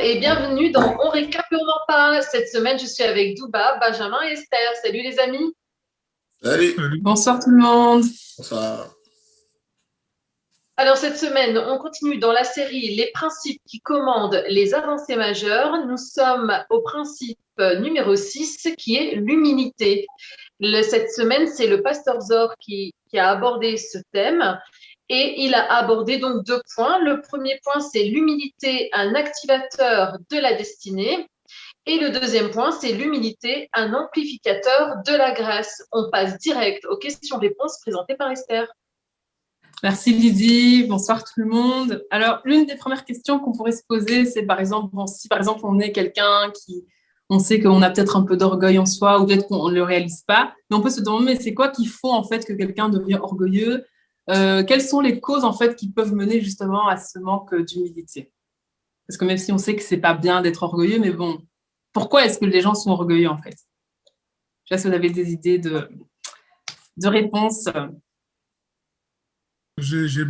et bienvenue dans On récap et on en parle. Cette semaine, je suis avec Douba, Benjamin et Esther. Salut les amis. Salut. Bonsoir tout le monde. Bonsoir. Alors cette semaine, on continue dans la série Les principes qui commandent les avancées majeures. Nous sommes au principe numéro 6 qui est l'humilité. Cette semaine, c'est le pasteur Zor qui a abordé ce thème. Et il a abordé donc 2 points. Le premier point, c'est l'humilité, un activateur de la destinée. Et le deuxième point, c'est l'humilité, un amplificateur de la grâce. On passe direct aux questions-réponses présentées par Esther. Merci Lydie, bonsoir tout le monde. Alors, l'une des premières questions qu'on pourrait se poser, c'est par exemple, si par exemple on est quelqu'un on sait qu'on a peut-être un peu d'orgueil en soi ou peut-être qu'on ne le réalise pas, mais on peut se demander, mais c'est quoi qui font en fait que quelqu'un devient orgueilleux? Quelles sont les causes en fait qui peuvent mener justement à ce manque d'humilité? Parce que même si on sait que c'est pas bien d'être orgueilleux, mais bon, pourquoi est-ce que les gens sont orgueilleux en fait? Je sais pas si vous avez des idées de réponses. J'ai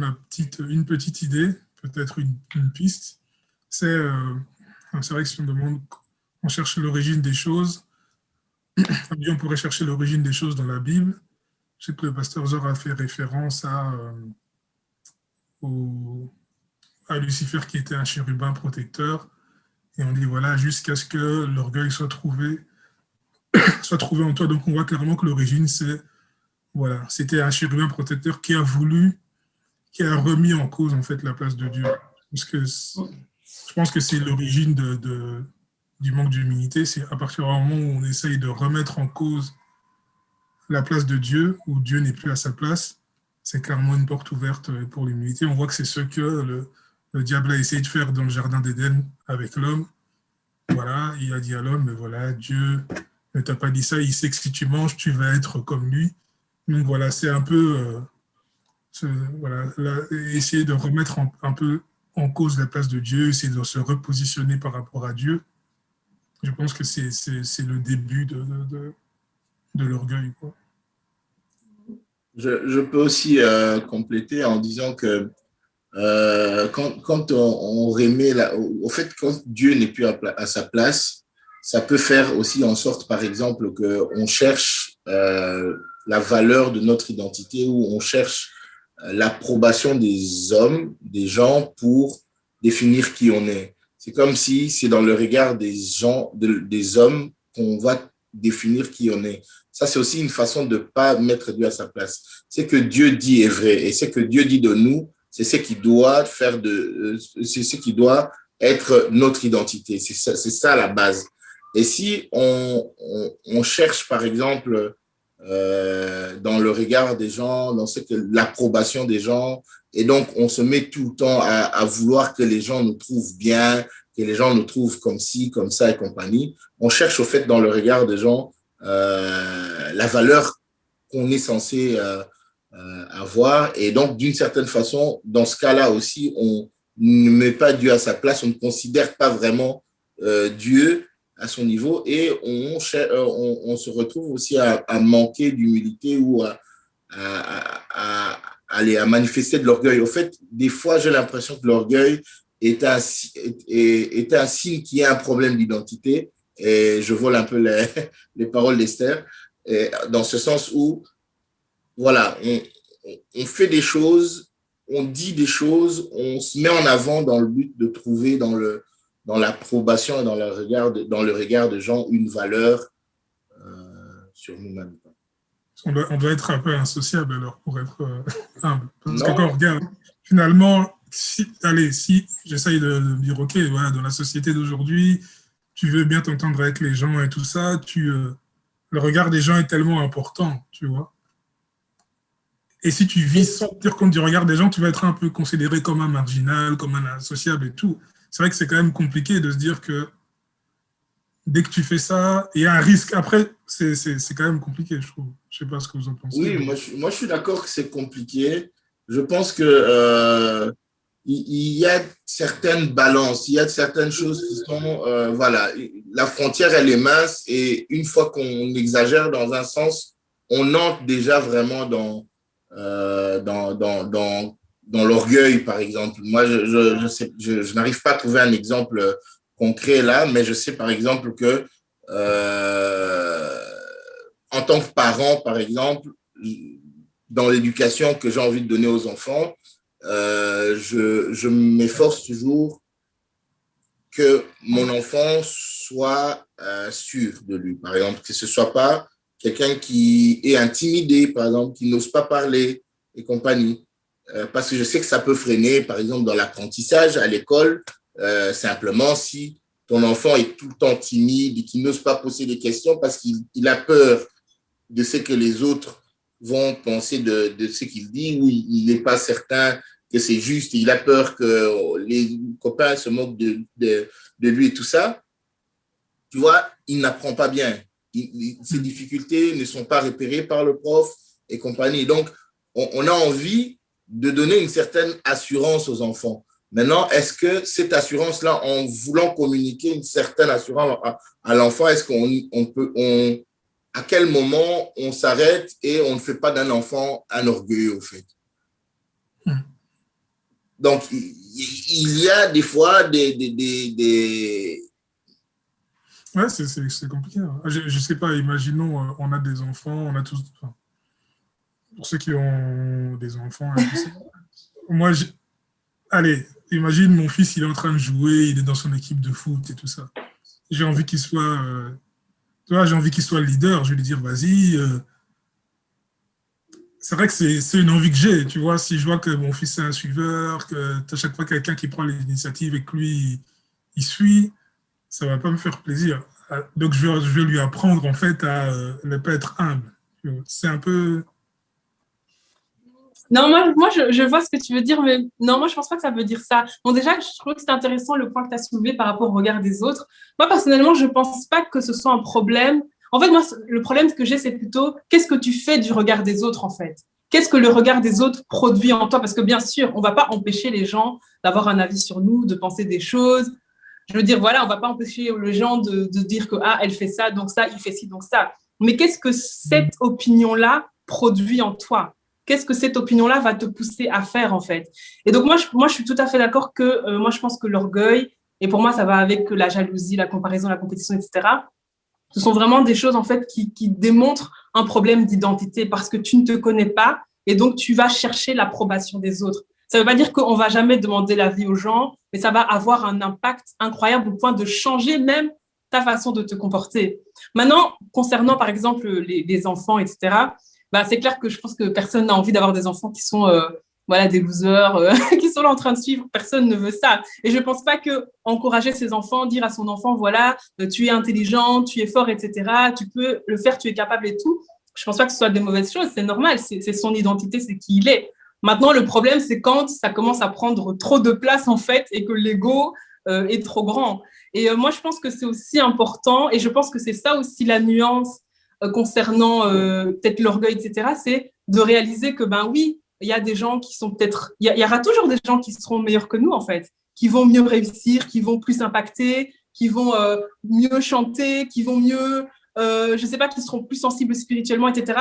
une petite idée, peut-être une piste. C'est vrai que si on demande, on cherche l'origine des choses, on pourrait chercher l'origine des choses dans la Bible. Je sais que le pasteur Zor a fait référence à Lucifer qui était un chérubin protecteur. Et on dit, voilà, jusqu'à ce que l'orgueil soit trouvé en toi. Donc on voit clairement que l'origine, c'était un chérubin protecteur qui a remis en cause en fait la place de Dieu. Je pense que c'est l'origine du manque d'humilité. C'est à partir du moment où on essaye de remettre en cause la place de Dieu, où Dieu n'est plus à sa place, c'est clairement une porte ouverte pour l'humilité. On voit que c'est ce que le diable a essayé de faire dans le jardin d'Éden avec l'homme. Voilà, il a dit à l'homme, mais voilà, Dieu ne t'a pas dit ça, il sait que si tu manges, tu vas être comme lui. Donc voilà, c'est un peu... essayer de remettre un peu en cause la place de Dieu, essayer de se repositionner par rapport à Dieu. Je pense que c'est le début de l'orgueil, quoi. Je peux aussi compléter en disant que quand on remet, au fait, quand Dieu n'est plus à sa place, ça peut faire aussi en sorte, par exemple, qu'on cherche la valeur de notre identité ou on cherche l'approbation des hommes, des gens pour définir qui on est. C'est comme si c'est dans le regard des gens, des hommes qu'on va définir qui on est. Ça, c'est aussi une façon de ne pas mettre Dieu à sa place. C'est que Dieu dit est vrai et c'est que Dieu dit de nous, c'est ce qui doit c'est ce qui doit être notre identité. C'est ça la base. Et si on cherche, par exemple, dans le regard des gens, dans l'approbation des gens, et donc on se met tout le temps à vouloir que les gens nous trouvent bien, que les gens nous trouvent comme ci, comme ça et compagnie. On cherche au fait dans le regard des gens la valeur qu'on est censé avoir, et donc d'une certaine façon, dans ce cas-là aussi, on ne met pas Dieu à sa place, on ne considère pas vraiment Dieu à son niveau et on se retrouve aussi à manquer d'humilité ou à manifester de l'orgueil. Au fait, des fois, j'ai l'impression que l'orgueil est un signe qu'il y a un problème d'identité, et je vole un peu les paroles d'Esther, dans ce sens où, voilà, on fait des choses, on dit des choses, on se met en avant dans le but de trouver dans l'approbation et dans le regard de gens une valeur sur nous-mêmes. On doit être un peu insociable alors pour être humble. Parce que quand on regarde, finalement, si j'essaye de dire, ok, voilà, dans la société d'aujourd'hui, tu veux bien t'entendre avec les gens et tout ça, le regard des gens est tellement important, tu vois. Et si tu vis sans tenir compte du regard des gens, tu vas être un peu considéré comme un marginal, comme un insociable et tout. C'est vrai que c'est quand même compliqué de se dire que dès que tu fais ça, il y a un risque. Après, c'est quand même compliqué, je trouve. Je ne sais pas ce que vous en pensez. Oui, moi je suis d'accord que c'est compliqué. Je pense que il y a certaines balances, il y a certaines choses qui sont, voilà, la frontière, elle est mince et une fois qu'on exagère dans un sens, on entre déjà vraiment dans l'orgueil, par exemple. Moi, je n'arrive pas à trouver un exemple concret là, mais je sais par exemple que en tant que parent, par exemple, dans l'éducation que j'ai envie de donner aux enfants, je m'efforce toujours que mon enfant soit sûr de lui, par exemple, que ce ne soit pas quelqu'un qui est intimidé, par exemple, qui n'ose pas parler et compagnie. Parce que je sais que ça peut freiner, par exemple, dans l'apprentissage à l'école, simplement si ton enfant est tout le temps timide et qu'il n'ose pas poser des questions parce qu'il a peur de ce que les autres vont penser de ce qu'il dit, ou il n'est pas certain que c'est juste, il a peur que les copains se moquent de lui et tout ça, tu vois, il n'apprend pas bien. Ses difficultés ne sont pas repérées par le prof et compagnie. Donc, on a envie de donner une certaine assurance aux enfants. Maintenant, est-ce que cette assurance-là, en voulant communiquer une certaine assurance à l'enfant, est-ce qu'on peut, à quel moment on s'arrête et on ne fait pas d'un enfant un orgueilleux, au fait? Donc, il y a des fois des... Ouais, c'est compliqué. Hein. Je sais pas, imaginons, on a des enfants, on a tous... Enfin, pour ceux qui ont des enfants, moi, allez, imagine mon fils, il est en train de jouer, il est dans son équipe de foot et tout ça. J'ai envie qu'il soit... tu vois, j'ai envie qu'il soit le leader. Je vais lui dire, vas-y... c'est vrai que c'est une envie que j'ai, tu vois, si je vois que mon fils est un suiveur, que à chaque fois quelqu'un qui prend l'initiative et que lui, il suit, ça ne va pas me faire plaisir. Donc, je vais lui apprendre, en fait, à ne pas être humble. C'est un peu... Non, moi je vois ce que tu veux dire, mais non, moi, je pense pas que ça veut dire ça. Bon, déjà, je trouve que c'est intéressant le point que tu as soulevé par rapport au regard des autres. Moi, personnellement, je pense pas que ce soit un problème. En fait, moi, le problème que j'ai, c'est plutôt qu'est-ce que tu fais du regard des autres, en fait? Qu'est-ce que le regard des autres produit en toi? Parce que bien sûr, on va pas empêcher les gens d'avoir un avis sur nous, de penser des choses. Je veux dire, voilà, on va pas empêcher les gens de dire que, ah, elle fait ça, donc ça, il fait ci, donc ça. Mais qu'est-ce que cette opinion-là produit en toi? Qu'est-ce que cette opinion-là va te pousser à faire, en fait? Et donc, moi, je suis tout à fait d'accord que, moi, je pense que l'orgueil, et pour moi, ça va avec la jalousie, la comparaison, la compétition, etc. Ce sont vraiment des choses, en fait, qui démontrent un problème d'identité parce que tu ne te connais pas et donc tu vas chercher l'approbation des autres. Ça ne veut pas dire qu'on ne va jamais demander l'avis aux gens, mais ça va avoir un impact incroyable au point de changer même ta façon de te comporter. Maintenant, concernant, par exemple, les enfants, etc., bah, c'est clair que je pense que personne n'a envie d'avoir des enfants qui sont voilà, des losers, qui sont là en train de suivre. Personne ne veut ça. Et je ne pense pas qu'encourager ses enfants, dire à son enfant, voilà, tu es intelligent, tu es fort, etc., tu peux le faire, tu es capable et tout. Je ne pense pas que ce soit des mauvaises choses. C'est normal, c'est son identité, c'est qui il est. Maintenant, le problème, c'est quand ça commence à prendre trop de place, en fait, et que l'ego est trop grand. Et moi, je pense que c'est aussi important, et je pense que c'est ça aussi la nuance concernant peut-être l'orgueil, etc., c'est de réaliser que, ben oui, il y a des gens qui sont peut-être... Il y aura toujours des gens qui seront meilleurs que nous, en fait, qui vont mieux réussir, qui vont plus impacter, qui vont mieux chanter, qui vont mieux... je ne sais pas, qui seront plus sensibles spirituellement, etc.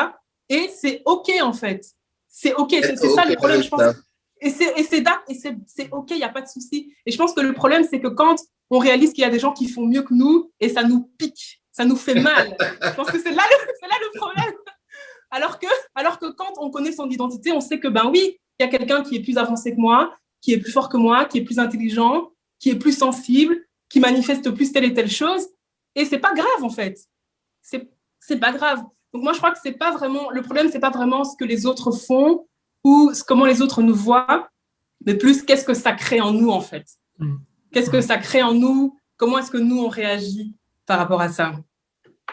Et c'est OK, en fait. C'est OK, c'est ça le problème, je pense. Et c'est OK, il n'y a pas de souci. Et je pense que le problème, c'est que quand on réalise qu'il y a des gens qui font mieux que nous, et ça nous pique, ça nous fait mal. Je pense que c'est là le problème. Alors que quand on connaît son identité, on sait que, ben oui, il y a quelqu'un qui est plus avancé que moi, qui est plus fort que moi, qui est plus intelligent, qui est plus sensible, qui manifeste plus telle et telle chose. Et c'est pas grave, en fait. C'est pas grave. Donc, moi, je crois que c'est pas vraiment... Le problème, c'est pas vraiment ce que les autres font ou comment les autres nous voient, mais plus qu'est-ce que ça crée en nous, en fait. Qu'est-ce que ça crée en nous? Comment est-ce que nous, on réagit par rapport à ça?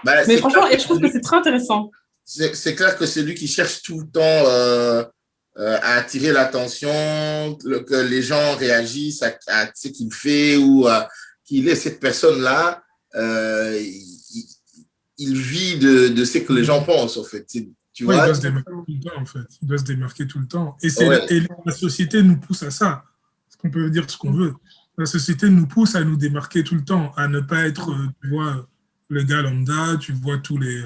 Mais franchement, et je trouve que c'est très intéressant. C'est clair que celui qui cherche tout le temps à attirer l'attention, que les gens réagissent à ce qu'il fait ou qu'il est cette personne-là, il vit de ce que les gens pensent, en fait. Tu vois, il doit se démarquer tout le temps, en fait. Il doit se démarquer tout le temps. Et la société nous pousse à ça. Parce qu'on peut dire ce qu'on veut. La société nous pousse à nous démarquer tout le temps, à ne pas être, tu vois, le gars lambda, tu vois tous les...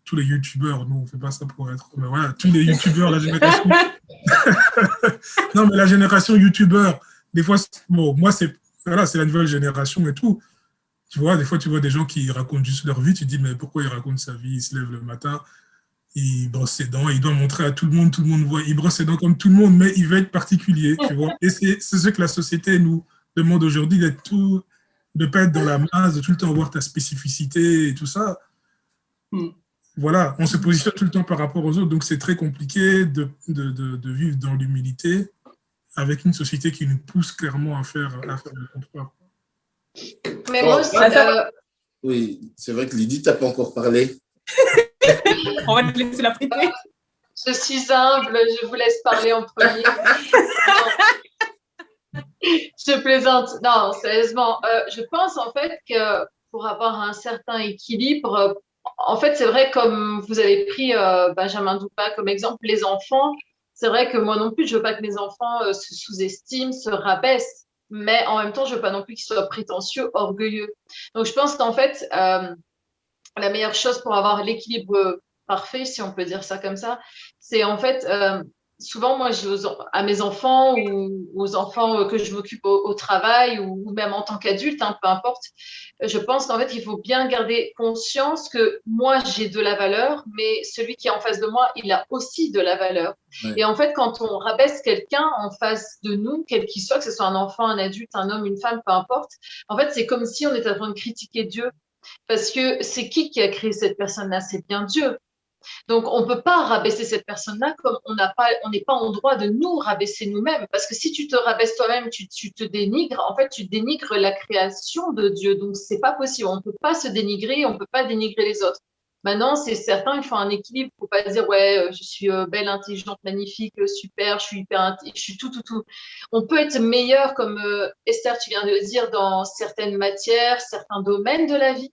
tous les youtubeurs, nous on fait pas ça pour être... Mais voilà, tous les youtubeurs, la génération... non, mais la génération youtubeur, des fois, bon, moi, voilà, c'est la nouvelle génération et tout. Tu vois, des fois, tu vois des gens qui racontent juste leur vie, tu te dis, mais pourquoi il raconte sa vie? Il se lève le matin, il brosse ses dents, il doit montrer à tout le monde voit, il brosse ses dents comme tout le monde, mais il veut être particulier, tu vois. Et c'est ce que la société nous demande aujourd'hui, de ne pas être dans la masse, de tout le temps avoir ta spécificité et tout ça. Voilà, on se positionne tout le temps par rapport aux autres, donc c'est très compliqué de vivre dans l'humilité avec une société qui nous pousse clairement à faire le contraire. Mais moi aussi, oui, c'est vrai que Lydie, tu n'as pas encore parlé. On va te laisser la prêter. Je suis humble, je vous laisse parler en premier. Je plaisante. Non, sérieusement, je pense en fait que pour avoir un certain équilibre, en fait, c'est vrai, comme vous avez pris Benjamin Doupa comme exemple, les enfants, c'est vrai que moi non plus, je veux pas que mes enfants se sous-estiment, se rabaissent, mais en même temps, je veux pas non plus qu'ils soient prétentieux, orgueilleux. Donc, je pense qu'en fait, la meilleure chose pour avoir l'équilibre parfait, si on peut dire ça comme ça, c'est en fait, souvent, moi, à mes enfants ou aux enfants que je m'occupe au travail ou même en tant qu'adulte, hein, peu importe, je pense qu'en fait, il faut bien garder conscience que moi, j'ai de la valeur, mais celui qui est en face de moi, il a aussi de la valeur. Ouais. Et en fait, quand on rabaisse quelqu'un en face de nous, quel qu'il soit, que ce soit un enfant, un adulte, un homme, une femme, peu importe, en fait, c'est comme si on était en train de critiquer Dieu. Parce que c'est qui a créé cette personne-là? C'est bien Dieu. Donc, on ne peut pas rabaisser cette personne-là comme on n'est pas en droit de nous rabaisser nous-mêmes. Parce que si tu te rabaisses toi-même, tu te dénigres, en fait, tu dénigres la création de Dieu. Donc, c'est pas possible. On ne peut pas se dénigrer, on ne peut pas dénigrer les autres. Maintenant, c'est certain, il faut un équilibre. Il ne faut pas dire, ouais, je suis belle, intelligente, magnifique, super, je suis je suis tout. On peut être meilleur, comme Esther, tu viens de le dire, dans certaines matières, certains domaines de la vie.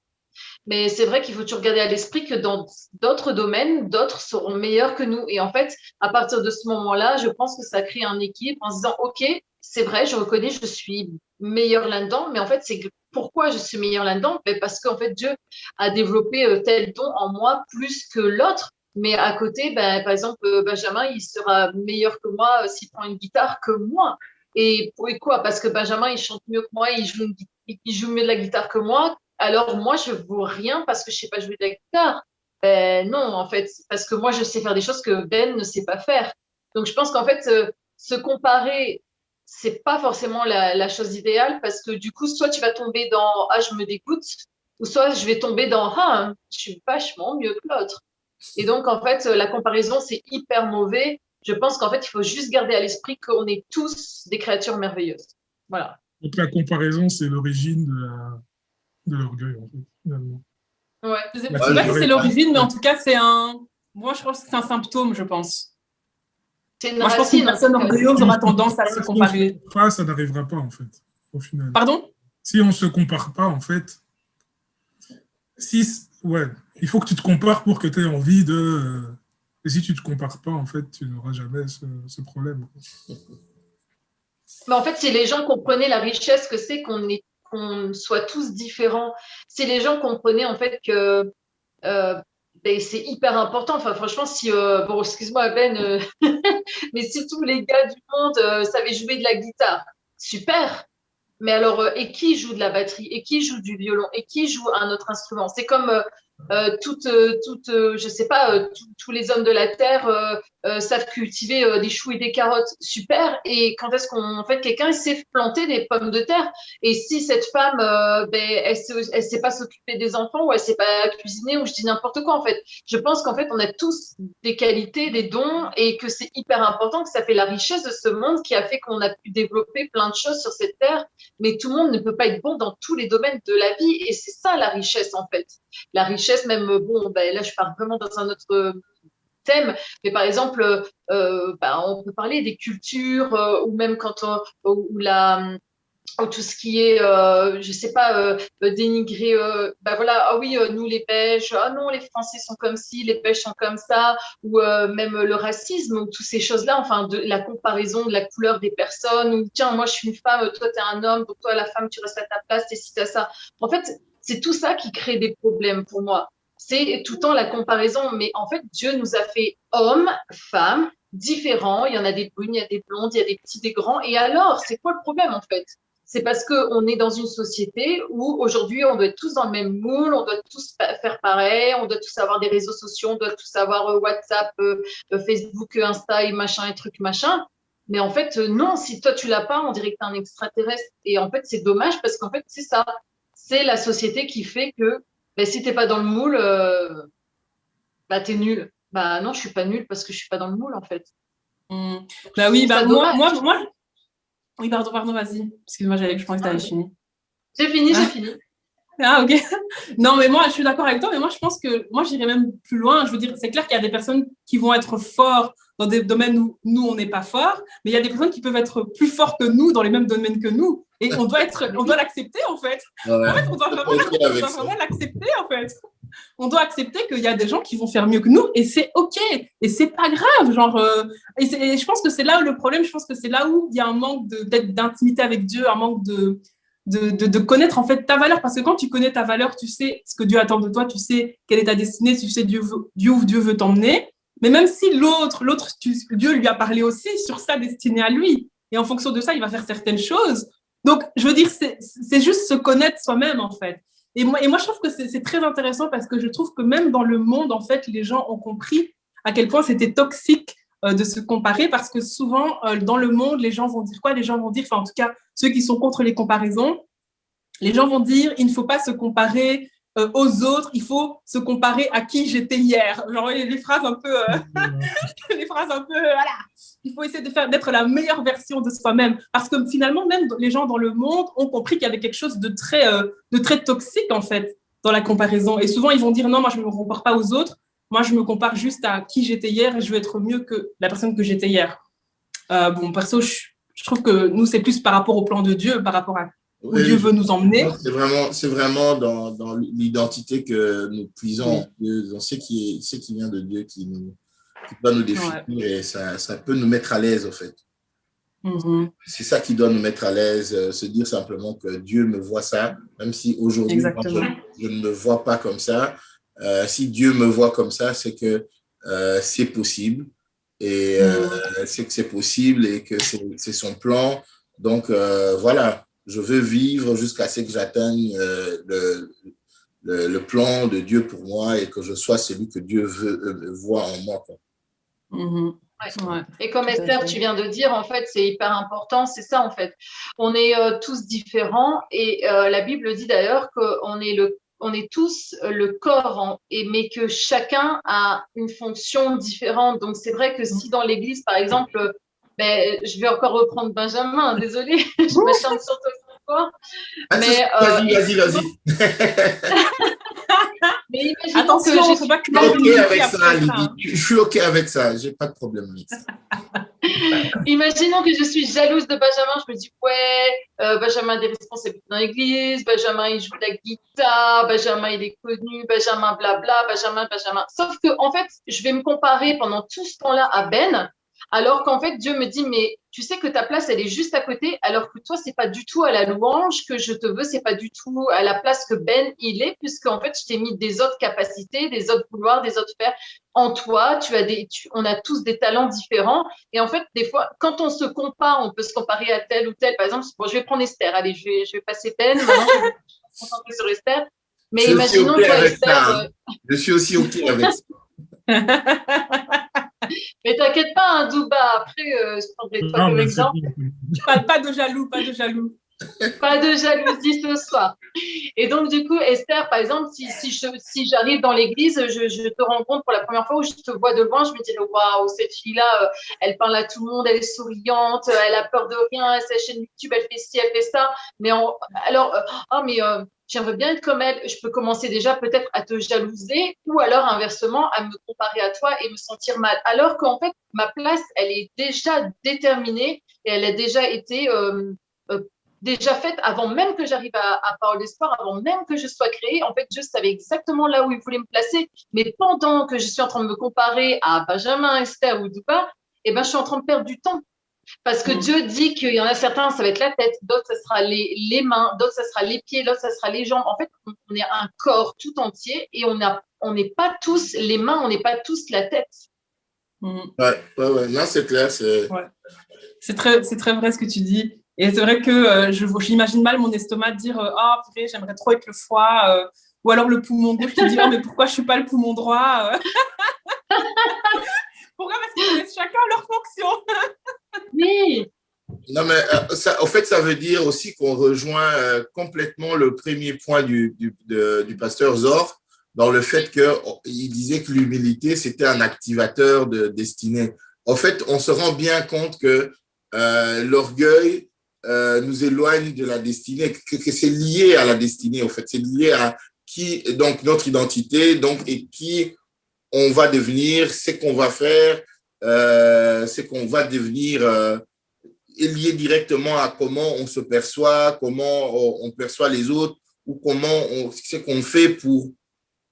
Mais c'est vrai qu'il faut toujours garder à l'esprit que dans d'autres domaines, d'autres seront meilleurs que nous. Et en fait, à partir de ce moment-là, je pense que ça crée un équilibre en se disant, OK, c'est vrai, je reconnais, je suis meilleur là-dedans, mais en fait, c'est pourquoi je suis meilleur là-dedans? Parce qu'en fait, Dieu a développé tel don en moi plus que l'autre. Mais à côté, par exemple, Benjamin, il sera meilleur que moi s'il prend une guitare que moi. Et quoi? Parce que Benjamin, il chante mieux que moi, il joue mieux de la guitare que moi. Alors moi, je vaux rien parce que je sais pas jouer de la guitare. Non, en fait, parce que moi, je sais faire des choses que Ben ne sait pas faire. Donc, je pense qu'en fait, se comparer, c'est pas forcément la chose idéale parce que du coup, soit tu vas tomber dans ah, je me dégoûte, ou soit je vais tomber dans ah, je suis vachement mieux que l'autre. Et donc, en fait, la comparaison, c'est hyper mauvais. Je pense qu'en fait, il faut juste garder à l'esprit qu'on est tous des créatures merveilleuses. Voilà. Donc, la comparaison, c'est l'origine de l'orgueil, en fait, finalement. Ouais. Je sais pas si c'est l'origine, mais en tout cas, moi, je pense que c'est un symptôme, je pense. Moi, je pense qu'une personne orgueilleuse aura tendance à se comparer. Ça n'arrivera pas, en fait, au final. Pardon? Si on ne se compare pas, en fait, il faut que tu te compares pour que tu aies envie de... Et si tu ne te compares pas, en fait, tu n'auras jamais ce problème. Mais en fait, si les gens comprenaient la richesse que c'est qu'on soit tous différents, si les gens comprenaient en fait que c'est hyper important. Enfin, franchement, bon, excuse-moi Ben, mais si tous les gars du monde savaient jouer de la guitare, super. Mais alors, et qui joue de la batterie? Et qui joue du violon? Et qui joue un autre instrument? C'est comme je sais pas, tous les hommes de la terre savent cultiver des choux et des carottes. Super. Et quand est-ce en fait, quelqu'un sait planter des pommes de terre? Et si cette femme, elle sait pas s'occuper des enfants ou elle sait pas cuisiner ou je dis n'importe quoi, en fait. Je pense qu'en fait, on a tous des qualités, des dons et que c'est hyper important, que ça fait la richesse de ce monde qui a fait qu'on a pu développer plein de choses sur cette terre. Mais tout le monde ne peut pas être bon dans tous les domaines de la vie et c'est ça la richesse, en fait. La richesse, même, bon, là, je pars vraiment dans un autre thème, mais par exemple, on peut parler des cultures ou même quand ou tout ce qui est, je sais pas, dénigrer, voilà, ah oui, nous les Belges, ah non, les Français sont comme ci, les Belges sont comme ça, ou même le racisme, ou toutes ces choses-là, enfin, la comparaison de la couleur des personnes, ou tiens, moi je suis une femme, toi t'es un homme, donc toi la femme, tu restes à ta place, t'es ci, t'as ça. En fait, c'est tout ça qui crée des problèmes pour moi. C'est tout le temps la comparaison, mais en fait, Dieu nous a fait hommes, femmes, différents, il y en a des brunes, il y a des blondes, il y a des petits, des grands, et alors, c'est quoi le problème en fait? c'est parce qu'on est dans une société où aujourd'hui, on doit être tous dans le même moule, on doit tous faire pareil, on doit tous avoir des réseaux sociaux, on doit tous avoir WhatsApp, Facebook, Insta et machin et truc machin. Mais en fait, non, si toi, tu l'as pas, on dirait que tu es un extraterrestre. Et en fait, c'est dommage parce qu'en fait, c'est ça. C'est la société qui fait que ben, si tu n'es pas dans le moule, bah, tu es nul. Bah non, je suis pas nulle parce que je suis pas dans le moule, en fait. Bah oui, bah moi, dommage. Oui, pardon, vas-y. Excuse-moi, je pensais que tu avais fini. J'ai fini. Ah, ok. Non, mais moi, je suis d'accord avec toi, mais moi, je pense que moi, j'irais même plus loin. Je veux dire, c'est clair qu'il y a des personnes qui vont être fortes dans des domaines où nous, on n'est pas fort, mais il y a des personnes qui peuvent être plus fortes que nous dans les mêmes domaines que nous. Et on doit l'accepter, en fait. Ouais. En fait, on doit vraiment l'accepter, en fait. On doit accepter qu'il y a des gens qui vont faire mieux que nous et c'est OK. Et c'est pas grave. Genre, et je pense que c'est là où le problème, je pense que c'est là où il y a un manque d'intimité avec Dieu, un manque de connaître en fait ta valeur. Parce que quand tu connais ta valeur, tu sais ce que Dieu attend de toi, tu sais quelle est ta destinée, tu sais où Dieu veut t'emmener. Mais même si Dieu lui a parlé aussi sur sa destinée à lui. Et en fonction de ça, il va faire certaines choses. Donc, je veux dire, c'est juste se connaître soi-même, en fait. Et moi, je trouve que c'est très intéressant parce que je trouve que même dans le monde, en fait, les gens ont compris à quel point c'était toxique de se comparer parce que souvent, dans le monde, les gens vont dire quoi? Les gens vont dire, enfin, en tout cas, ceux qui sont contre les comparaisons, les gens vont dire, il ne faut pas se comparer aux autres, il faut se comparer à qui j'étais hier. Genre, les phrases un peu, voilà. Il faut essayer d'être la meilleure version de soi-même. Parce que finalement, même les gens dans le monde ont compris qu'il y avait quelque chose de très toxique, en fait, dans la comparaison. Et souvent, ils vont dire, non, moi, je ne me compare pas aux autres. Moi, je me compare juste à qui j'étais hier et je veux être mieux que la personne que j'étais hier. Bon, perso, je trouve que nous, c'est plus par rapport au plan de Dieu, par rapport à où Dieu veut nous emmener. C'est vraiment dans l'identité que nous puisons. On sait qui vient de Dieu, qui doit nous définir et ça peut nous mettre à l'aise, en fait. C'est ça qui doit nous mettre à l'aise, se dire simplement que Dieu me voit ça, même si aujourd'hui, je ne me vois pas comme ça. Si Dieu me voit comme ça, c'est que c'est possible et c'est que c'est possible et que c'est son plan. Donc, voilà. Je veux vivre jusqu'à ce que j'atteigne le plan de Dieu pour moi et que je sois celui que Dieu voit en moi. Ouais. Et comme Esther, tu viens de dire, en fait, c'est hyper important, c'est ça, en fait. On est tous différents et la Bible dit d'ailleurs qu'on est tous le corps, mais que chacun a une fonction différente. Donc, c'est vrai que si dans l'Église, par exemple, je vais encore reprendre Benjamin, désolée, je m'acharne sur toi. Mais vas-y. Mais attention, il ne faut pas que je suis OK avec ça, j'ai pas de problème avec ça. Imaginons que je suis jalouse de Benjamin, je me dis Benjamin a des responsabilités dans l'église, Benjamin il joue de la guitare, Benjamin il est connu, Benjamin blabla, Benjamin. Sauf que en fait, je vais me comparer pendant tout ce temps-là à Ben, alors qu'en fait Dieu me dit mais tu sais que ta place elle est juste à côté, alors que toi c'est pas du tout à la louange que je te veux, c'est pas du tout à la place que Ben il est, puisque en fait je t'ai mis des autres capacités, des autres vouloirs, des autres faire en toi. On a tous des talents différents et en fait des fois quand on se compare, on peut se comparer à tel ou tel. Par exemple, je vais prendre Esther, allez je vais passer Ben, maintenant je vais me concentrer sur Esther. Mais imaginons toi Esther, je suis aussi OK avec ça. Mais t'inquiète pas, Douba, après, je prendrai toi comme exemple. Pas de jaloux. Pas de jalousie ce soir. Et donc, du coup, Esther, par exemple, si j'arrive dans l'église, je te rencontre pour la première fois où je te vois de loin, je me dirais, waouh, cette fille-là, elle parle à tout le monde, elle est souriante, elle a peur de rien, elle sa chaîne YouTube, elle fait ci, elle fait ça. Mais j'aimerais bien être comme elle. Je peux commencer déjà peut-être à te jalouser ou alors inversement à me comparer à toi et me sentir mal. Alors qu'en fait, ma place, elle est déjà déterminée et elle a déjà été déjà faite avant même que j'arrive à Parole d'Espoir, avant même que je sois créée. En fait, je savais exactement là où il voulait me placer. Mais pendant que je suis en train de me comparer à Benjamin, Esther ou Douba, je suis en train de perdre du temps. Parce que Dieu dit qu'il y en a certains, ça va être la tête, d'autres, ça sera les mains, d'autres, ça sera les pieds, d'autres, ça sera les jambes. En fait, on est un corps tout entier et on n'est pas tous les mains, on n'est pas tous la tête. Ouais. Non, c'est clair. C'est très vrai ce que tu dis. Et c'est vrai que j'imagine mal mon estomac dire ah, purée, j'aimerais trop être le foie. Ou alors le poumon gauche qui dit oh, mais pourquoi je ne suis pas le poumon droit Pourquoi? Parce qu'ils connaissent chacun leur fonction. Oui. Non, mais ça, en fait, ça veut dire aussi qu'on rejoint complètement le premier point du pasteur Zor, dans le fait qu'il disait que l'humilité, c'était un activateur de destinée. En fait, on se rend bien compte que l'orgueil nous éloigne de la destinée, que c'est lié à la destinée, en fait. C'est lié à qui, donc, notre identité, donc, et qui on va devenir, ce qu'on va faire, ce qu'on va devenir est lié directement à comment on se perçoit, comment on perçoit les autres, ou ce qu'on fait pour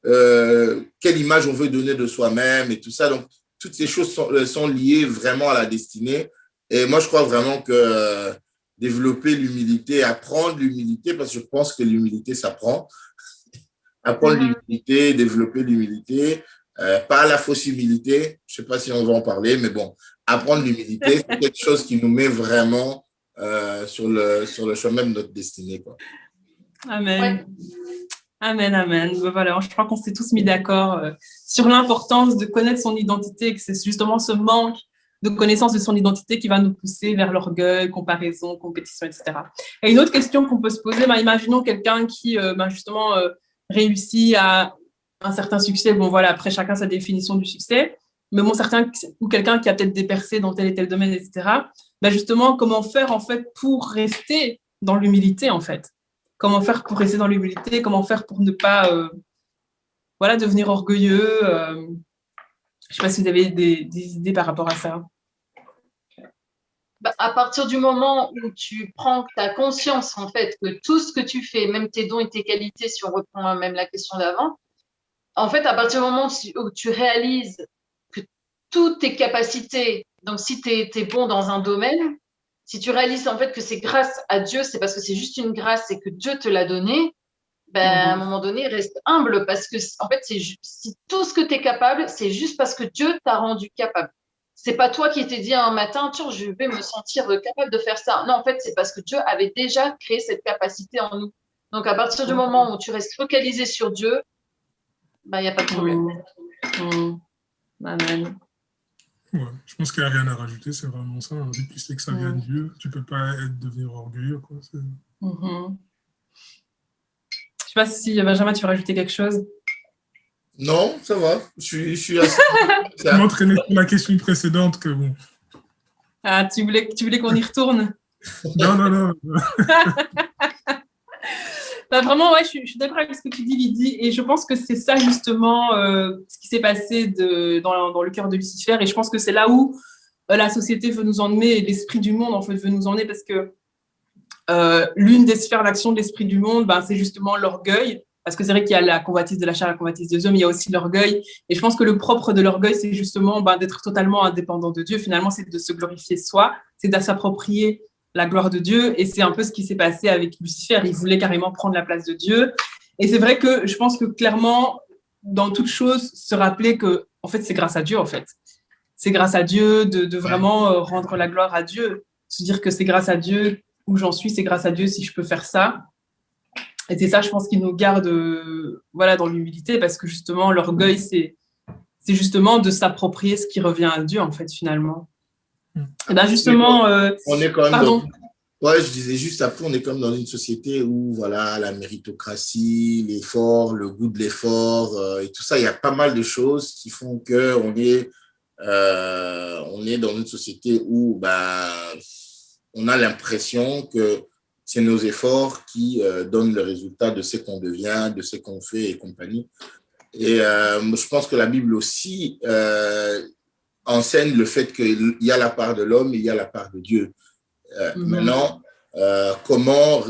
quelle image on veut donner de soi-même et tout ça. Donc, toutes ces choses sont liées vraiment à la destinée. Et moi, je crois vraiment que développer l'humilité, apprendre l'humilité, parce que je pense que l'humilité s'apprend. Apprendre l'humilité, développer l'humilité, pas la fausse humilité. Je ne sais pas si on va en parler, mais bon, apprendre l'humilité, c'est quelque chose qui nous met vraiment sur le chemin de notre destinée, quoi. Amen. Ouais. Amen, amen. Voilà, je crois qu'on s'est tous mis d'accord sur l'importance de connaître son identité, que c'est justement ce manque de connaissance de son identité qui va nous pousser vers l'orgueil, comparaison, compétition, etc. Et une autre question qu'on peut se poser, imaginons quelqu'un qui justement réussit à un certain succès. Bon, voilà, après chacun sa définition du succès. Mais bon, ou quelqu'un qui a peut-être des percées dans tel et tel domaine, etc. Justement, comment faire en fait pour rester dans l'humilité en fait? Comment faire pour rester dans l'humilité? Comment faire pour ne pas devenir orgueilleux? Je ne sais pas si vous avez des idées par rapport à ça. À partir du moment où tu prends ta conscience, en fait, que tout ce que tu fais, même tes dons et tes qualités, si on reprend même la question d'avant, en fait, à partir du moment où tu réalises que toutes tes capacités, donc si tu es bon dans un domaine, si tu réalises en fait que c'est grâce à Dieu, c'est parce que c'est juste une grâce et que Dieu te l'a donné, à un moment donné, reste humble parce que en fait, si tout ce que tu es capable, c'est juste parce que Dieu t'a rendu capable. C'est pas toi qui t'es dit un matin, tiens, je vais me sentir capable de faire ça. Non, en fait, c'est parce que Dieu avait déjà créé cette capacité en nous. Donc, à partir du moment où tu restes focalisé sur Dieu, il n'y a pas de problème. Amen. Ouais, je pense qu'il n'y a rien à rajouter, c'est vraiment ça. Vu que tu sais que ça vient de Dieu, tu ne peux pas devenir orgueilleux, quoi. Je ne sais pas si Benjamin, tu veux rajouter quelque chose? Non, ça va. Je suis assez... Je m'entraînais sur la question précédente que bon. Ah, tu voulais qu'on y retourne? Non. Vraiment, ouais, je suis d'accord avec ce que tu dis, Lydie, et je pense que c'est ça justement ce qui s'est passé dans le cœur de Lucifer, et je pense que c'est là où la société veut nous emmener, et l'esprit du monde en fait veut nous emmener, parce que l'une des sphères d'action de l'esprit du monde, c'est justement l'orgueil, parce que c'est vrai qu'il y a la convoitise de la chair, la convoitise des hommes, il y a aussi l'orgueil, et je pense que le propre de l'orgueil, c'est justement d'être totalement indépendant de Dieu. Finalement, c'est de se glorifier soi, c'est de s'approprier la gloire de Dieu, et c'est un peu ce qui s'est passé avec Lucifer. Il voulait carrément prendre la place de Dieu, et c'est vrai que je pense que clairement, dans toute chose, se rappeler que en fait, c'est grâce à Dieu, en fait. C'est grâce à Dieu de vraiment rendre la gloire à Dieu, se dire que c'est grâce à Dieu où j'en suis, c'est grâce à Dieu si je peux faire ça. Et c'est ça, je pense, qui nous garde dans l'humilité, parce que justement, l'orgueil, c'est justement de s'approprier ce qui revient à Dieu, en fait, finalement. Et justement... on est quand même pardon. Ouais, je disais juste après, on est comme dans une société où, voilà, la méritocratie, l'effort, le goût de l'effort et tout ça, il y a pas mal de choses qui font qu'on est dans une société où on a l'impression que c'est nos efforts qui donnent le résultat de ce qu'on devient, de ce qu'on fait et compagnie. Et je pense que la Bible aussi enseigne le fait qu'il y a la part de l'homme et il y a la part de Dieu. Maintenant, comment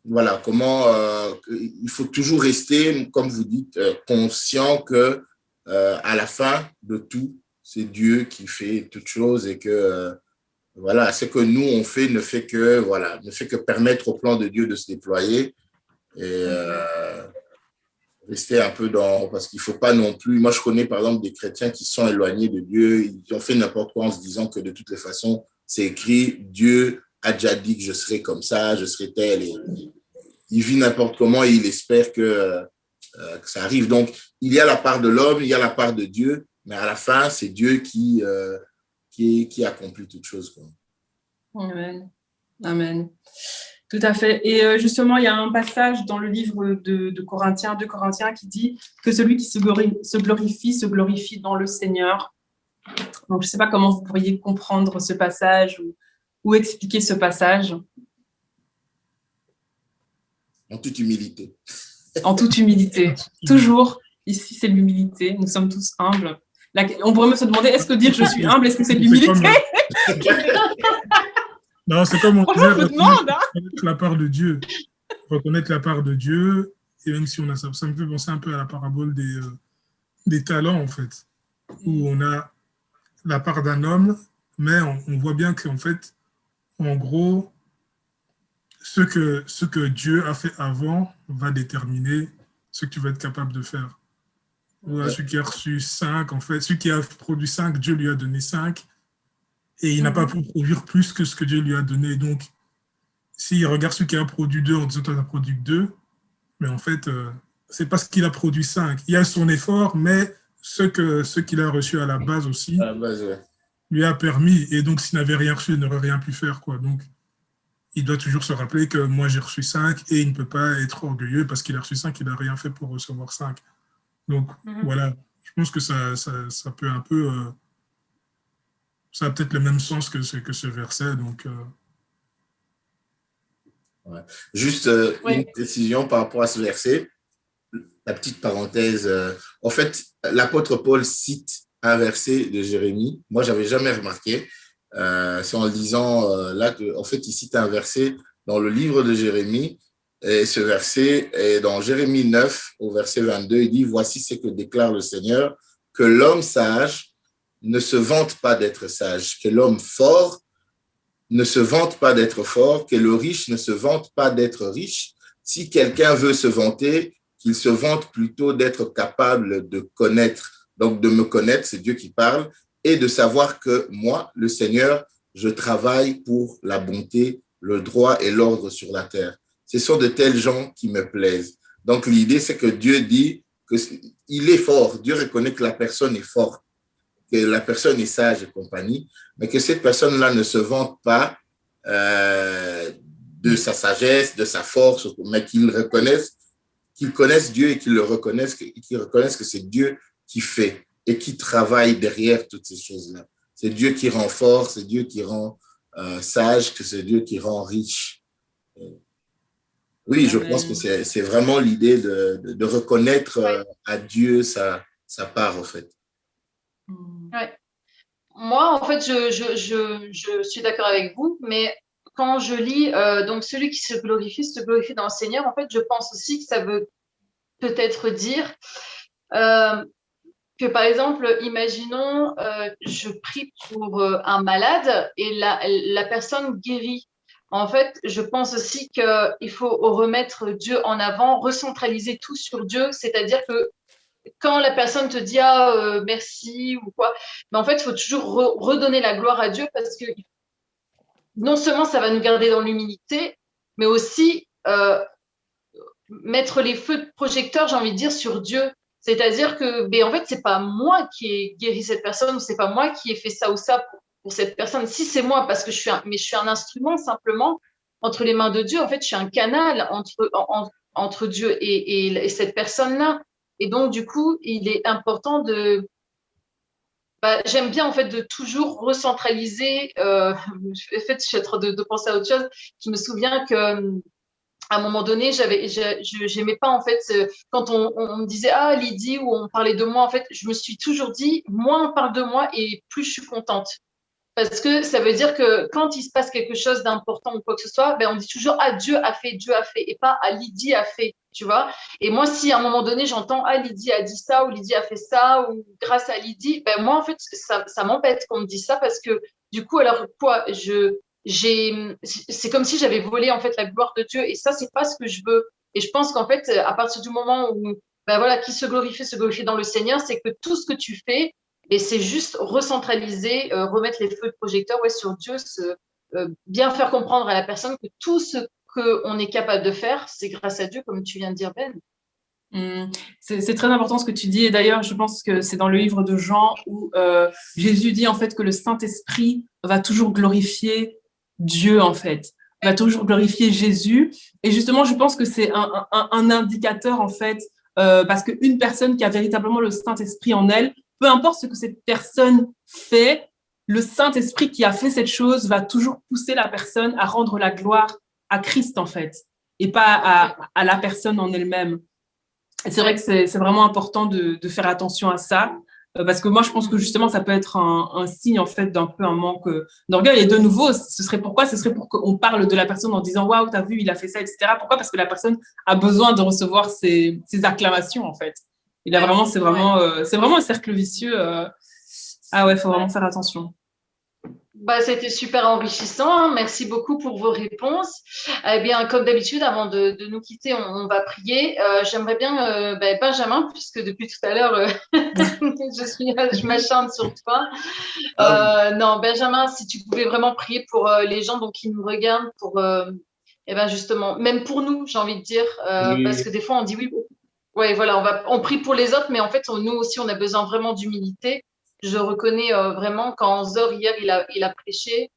il faut toujours rester, comme vous dites, conscient que à la fin de tout, c'est Dieu qui fait toutes choses et que ce que nous on fait ne fait que permettre au plan de Dieu de se déployer et rester un peu parce qu'il ne faut pas non plus. Moi, je connais par exemple des chrétiens qui sont éloignés de Dieu, ils ont fait n'importe quoi en se disant que de toutes les façons, c'est écrit, Dieu a déjà dit que je serai comme ça, je serai tel. Et il vit n'importe comment et il espère que ça arrive. Donc, il y a la part de l'homme, il y a la part de Dieu, mais à la fin, c'est Dieu qui accomplit toute chose, quoi. Amen. Amen. Tout à fait. Et justement, il y a un passage dans le livre de Corinthiens, 2 Corinthiens, qui dit que celui qui se glorifie dans le Seigneur. Donc, je ne sais pas comment vous pourriez comprendre ce passage ou expliquer ce passage. En toute humilité. En toute humilité. Toujours, ici, c'est l'humilité. Nous sommes tous humbles. On pourrait me se demander, est-ce que dire je suis humble, est-ce que c'est de l'humilité? Non, c'est comme on disait, reconnaître la part de Dieu. Reconnaître la part de Dieu, et même si on a ça me fait penser un peu à la parabole des talents, en fait, où on a la part d'un homme, mais on voit bien qu'en fait, en gros, ce que Dieu a fait avant va déterminer ce que tu vas être capable de faire. Voilà, celui qui a reçu 5, en fait, celui qui a produit 5, Dieu lui a donné 5. Et il n'a pas pu produire plus que ce que Dieu lui a donné. Donc, s'il regarde celui qui a produit 2 en disant toi, tu as produit 2, mais en fait, c'est parce qu'il a produit 5. Il y a son effort, mais ce qu'il a reçu à la base aussi lui a permis. Et donc, s'il n'avait rien reçu, il n'aurait rien pu faire, quoi. Donc, il doit toujours se rappeler que moi, j'ai reçu 5 et il ne peut pas être orgueilleux parce qu'il a reçu 5, il n'a rien fait pour recevoir 5. Donc, voilà. Je pense que ça peut un peu... ça a peut-être le même sens que ce verset. Donc, ouais. Juste une précision par rapport à ce verset, la petite parenthèse. En fait, l'apôtre Paul cite un verset de Jérémie. Moi, je n'avais jamais remarqué. C'est en lisant là qu'en fait, il cite un verset dans le livre de Jérémie. Et ce verset est dans Jérémie 9, au verset 22. Il dit « Voici ce que déclare le Seigneur, que l'homme sage ne se vante pas d'être sage, que l'homme fort ne se vante pas d'être fort, que le riche ne se vante pas d'être riche. Si quelqu'un veut se vanter, qu'il se vante plutôt d'être capable de connaître. Donc, de me connaître, c'est Dieu qui parle, et de savoir que moi, le Seigneur, je travaille pour la bonté, le droit et l'ordre sur la terre. Ce sont de tels gens qui me plaisent. Donc, l'idée, c'est que Dieu dit qu'il est fort. Dieu reconnaît que la personne est forte, que la personne est sage et compagnie, mais que cette personne-là ne se vante pas de sa sagesse, de sa force, mais qu'ils connaissent Dieu et qu'ils le reconnaissent, qu'ils reconnaissent que c'est Dieu qui fait et qui travaille derrière toutes ces choses-là. C'est Dieu qui rend fort, c'est Dieu qui rend sage, que c'est Dieu qui rend riche. Oui, je pense que c'est vraiment l'idée de reconnaître à Dieu sa part, en fait. Ouais. Moi, en fait, je suis d'accord avec vous, mais quand je lis donc celui qui se glorifie dans le Seigneur, en fait, je pense aussi que ça veut peut-être dire que, par exemple, imaginons, je prie pour un malade et la personne guérit. En fait, je pense aussi qu'il faut remettre Dieu en avant, recentraliser tout sur Dieu, c'est-à-dire que quand la personne te dit merci ou quoi, mais en fait, il faut toujours redonner la gloire à Dieu parce que non seulement ça va nous garder dans l'humilité, mais aussi mettre les feux de projecteur, j'ai envie de dire, sur Dieu. C'est-à-dire que, en fait, c'est pas moi qui ai guéri cette personne ou c'est pas moi qui ai fait ça ou ça pour cette personne. Si c'est moi, parce que je suis un instrument simplement entre les mains de Dieu. En fait, je suis un canal entre Dieu et cette personne-là. Et donc, du coup, il est important j'aime bien en fait de toujours recentraliser. En fait, je suis en train de penser à autre chose. Je me souviens que à un moment donné, j'aimais pas en fait quand on me disait Lydie ou on parlait de moi. En fait, je me suis toujours dit moins on parle de moi et plus je suis contente. Parce que ça veut dire que quand il se passe quelque chose d'important ou quoi que ce soit, on dit toujours Dieu a fait, et pas Lydie a fait, tu vois. Et moi, si à un moment donné, j'entends Lydie a dit ça, ou Lydie a fait ça, ou grâce à Lydie, moi, en fait, ça m'embête qu'on me dise ça parce que du coup, alors quoi, c'est comme si j'avais volé en fait la gloire de Dieu et ça, c'est pas ce que je veux. Et je pense qu'en fait, à partir du moment où, voilà, qui se glorifie dans le Seigneur, c'est que tout ce que tu fais, et c'est juste recentraliser, remettre les feux de projecteur sur Dieu, bien faire comprendre à la personne que tout ce qu'on est capable de faire, c'est grâce à Dieu, comme tu viens de dire, Ben. C'est très important ce que tu dis. Et d'ailleurs, je pense que c'est dans le livre de Jean où Jésus dit en fait que le Saint-Esprit va toujours glorifier Dieu, en fait, va toujours glorifier Jésus. Et justement, je pense que c'est un indicateur, en fait, parce qu'une personne qui a véritablement le Saint-Esprit en elle, peu importe ce que cette personne fait, le Saint-Esprit qui a fait cette chose va toujours pousser la personne à rendre la gloire à Christ, en fait, et pas à la personne en elle-même. Et c'est vrai que c'est vraiment important de faire attention à ça, parce que moi, je pense que justement, ça peut être un signe, en fait, d'un peu un manque d'orgueil. Et de nouveau, ce serait pourquoi? Ce serait pour qu'on parle de la personne en disant « Waouh, t'as vu, il a fait ça, etc. » Pourquoi? Parce que la personne a besoin de recevoir ces acclamations, en fait. Et là, vraiment, c'est vraiment un cercle vicieux. Ah ouais, il faut vraiment faire attention. Bah, c'était super enrichissant. Hein. Merci beaucoup pour vos réponses. Eh bien, comme d'habitude, avant de nous quitter, on va prier. J'aimerais bien, Benjamin, puisque depuis tout à l'heure, je m'acharne sur toi. Non, Benjamin, si tu pouvais vraiment prier pour les gens donc, qui nous regardent, pour, eh ben, justement, même pour nous, j'ai envie de dire, parce que des fois, on dit oui. Ouais, voilà, on prie pour les autres, mais en fait, nous aussi, on a besoin vraiment d'humilité. Je reconnais vraiment quand Zor, hier, il a prêché,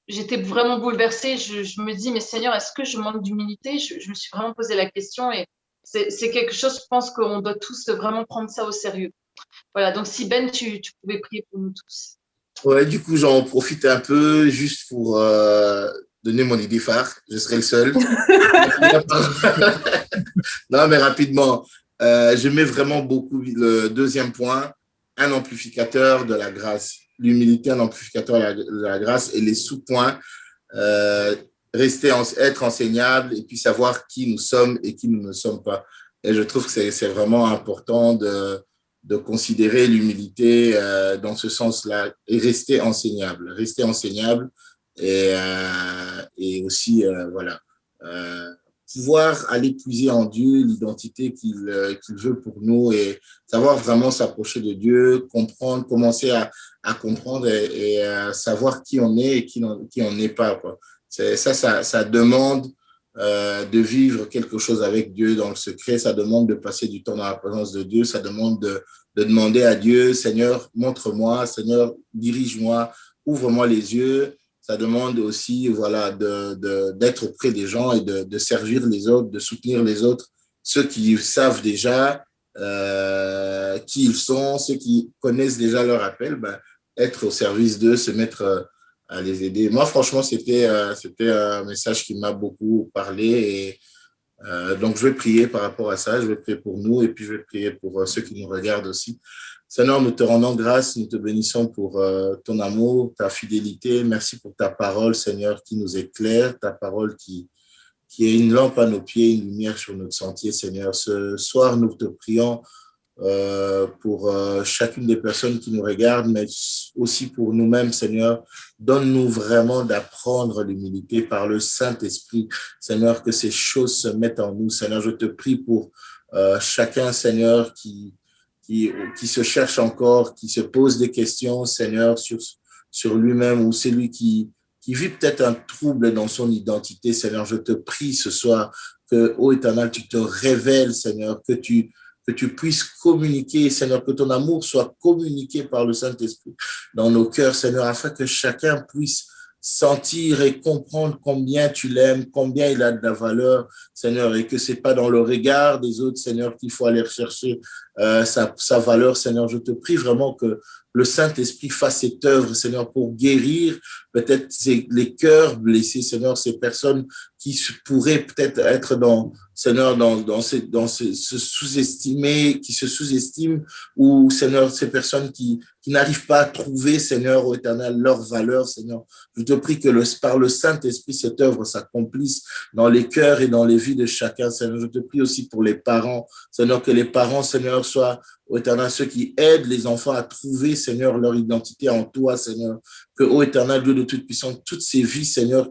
j'étais vraiment bouleversée. Je me dis, mais Seigneur, est-ce que je manque d'humilité? Je me suis vraiment posé la question et c'est quelque chose, je pense qu'on doit tous vraiment prendre ça au sérieux. Voilà, donc si Ben, tu pouvais prier pour nous tous. Ouais, du coup, j'en profite un peu juste pour donner mon idée phare. Je serai le seul. Non, mais rapidement, je mets vraiment beaucoup le deuxième point, un amplificateur de la grâce. L'humilité, un amplificateur de la grâce. Et les sous-points, être enseignable et puis savoir qui nous sommes et qui nous ne sommes pas. Et je trouve que c'est vraiment important de considérer l'humilité dans ce sens-là et rester enseignable. Rester enseignable et aussi, voilà, pouvoir aller puiser en Dieu l'identité qu'il veut pour nous et savoir vraiment s'approcher de Dieu, comprendre, commencer à comprendre et savoir qui on est et qui on n'est pas, quoi. Ça demande de vivre quelque chose avec Dieu dans le secret, ça demande de passer du temps dans la présence de Dieu, ça demande de demander à Dieu, Seigneur, montre-moi, Seigneur, dirige-moi, ouvre-moi les yeux. Ça demande aussi, voilà, d'être près des gens et de servir les autres, de soutenir les autres, ceux qui savent déjà qui ils sont, ceux qui connaissent déjà leur appel, ben, être au service d'eux, se mettre à les aider. Moi, franchement, c'était un message qui m'a beaucoup parlé et donc, je vais prier par rapport à ça, je vais prier pour nous et puis je vais prier pour ceux qui nous regardent aussi. Seigneur, nous te rendons grâce, nous te bénissons pour ton amour, ta fidélité. Merci pour ta parole, Seigneur, qui nous éclaire, ta parole qui est une lampe à nos pieds, une lumière sur notre sentier, Seigneur. Ce soir, nous te prions pour chacune des personnes qui nous regardent, mais aussi pour nous-mêmes, Seigneur. Donne-nous vraiment d'apprendre l'humilité par le Saint-Esprit, Seigneur, que ces choses se mettent en nous. Seigneur, je te prie pour chacun, Seigneur, qui se cherche encore, qui se pose des questions, Seigneur, sur lui-même ou celui qui vit peut-être un trouble dans son identité, Seigneur. Je te prie ce soir que, ô Éternel, tu te révèles, Seigneur, que tu puisses communiquer, Seigneur, que ton amour soit communiqué par le Saint-Esprit dans nos cœurs, Seigneur, afin que chacun puisse sentir et comprendre combien tu l'aimes, combien il a de la valeur, Seigneur, et que c'est pas dans le regard des autres, Seigneur, qu'il faut aller rechercher sa valeur, Seigneur. Je te prie vraiment que le Saint-Esprit fasse cette œuvre, Seigneur, pour guérir peut-être les cœurs blessés, Seigneur, ces personnes qui pourraient peut-être être Seigneur, se sous-estimer, qui se sous-estiment, ou, Seigneur, ces personnes qui n'arrivent pas à trouver, Seigneur, au Éternel, leur valeur, Seigneur. Je te prie que par le Saint-Esprit, cette œuvre s'accomplisse dans les cœurs et dans les vies de chacun, Seigneur. Je te prie aussi pour les parents, Seigneur, que les parents, Seigneur, soient, au Éternel, ceux qui aident les enfants à trouver, Seigneur, leur identité en toi, Seigneur. Que, ô Éternel, Dieu de toute puissance, toutes ces vies, Seigneur,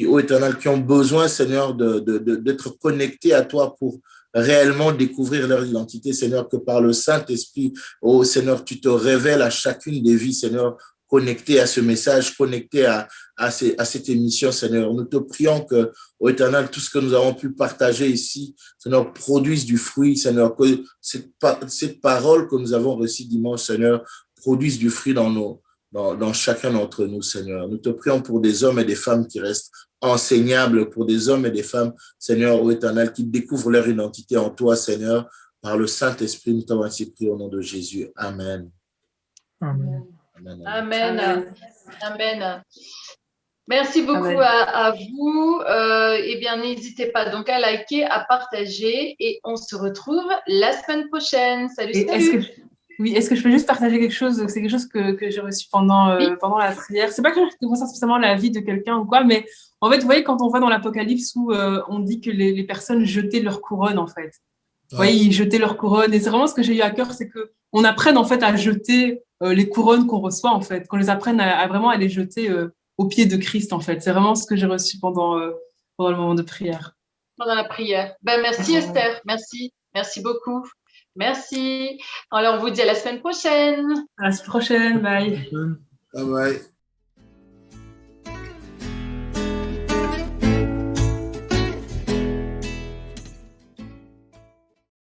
ô Éternel, qui ont besoin, Seigneur, d'être connectés à toi pour réellement découvrir leur identité, Seigneur, que par le Saint-Esprit, ô Seigneur, tu te révèles à chacune des vies, Seigneur, connectés à ce message, connectés à cette émission, Seigneur. Nous te prions que, ô Éternel, tout ce que nous avons pu partager ici, Seigneur, produise du fruit, Seigneur, que cette parole que nous avons reçue dimanche, Seigneur, produise du fruit dans chacun d'entre nous, Seigneur. Nous te prions pour des hommes et des femmes qui restent enseignables, pour des hommes et des femmes, Seigneur, ô Éternel, qui découvrent leur identité en toi, Seigneur, par le Saint-Esprit. Nous t'avons ainsi prié au nom de Jésus. Amen. Amen. Amen. Amen. Amen. Amen. Merci beaucoup Amen. à vous. Eh bien, n'hésitez pas donc à liker, à partager et on se retrouve la semaine prochaine. Salut, Et salut. est-ce que je peux juste partager quelque chose? C'est quelque chose que j'ai reçu pendant Oui. la prière. C'est pas quelque chose qui concerne spécialement la vie de quelqu'un ou quoi, mais en fait, vous voyez, quand on voit dans l'Apocalypse où on dit que les personnes jetaient leur couronne, en fait. Vous voyez, ils jetaient leur couronne. Et c'est vraiment ce que j'ai eu à cœur, c'est qu'on apprenne en fait à jeter les couronnes qu'on reçoit, en fait. Qu'on les apprenne à vraiment à les jeter au pied de Christ, en fait. C'est vraiment ce que j'ai reçu pendant le moment de prière. Pendant la prière. Ben, merci Esther. Merci. Merci beaucoup. Merci. Alors, on vous dit à la semaine prochaine. À la semaine prochaine. Bye. Bye bye.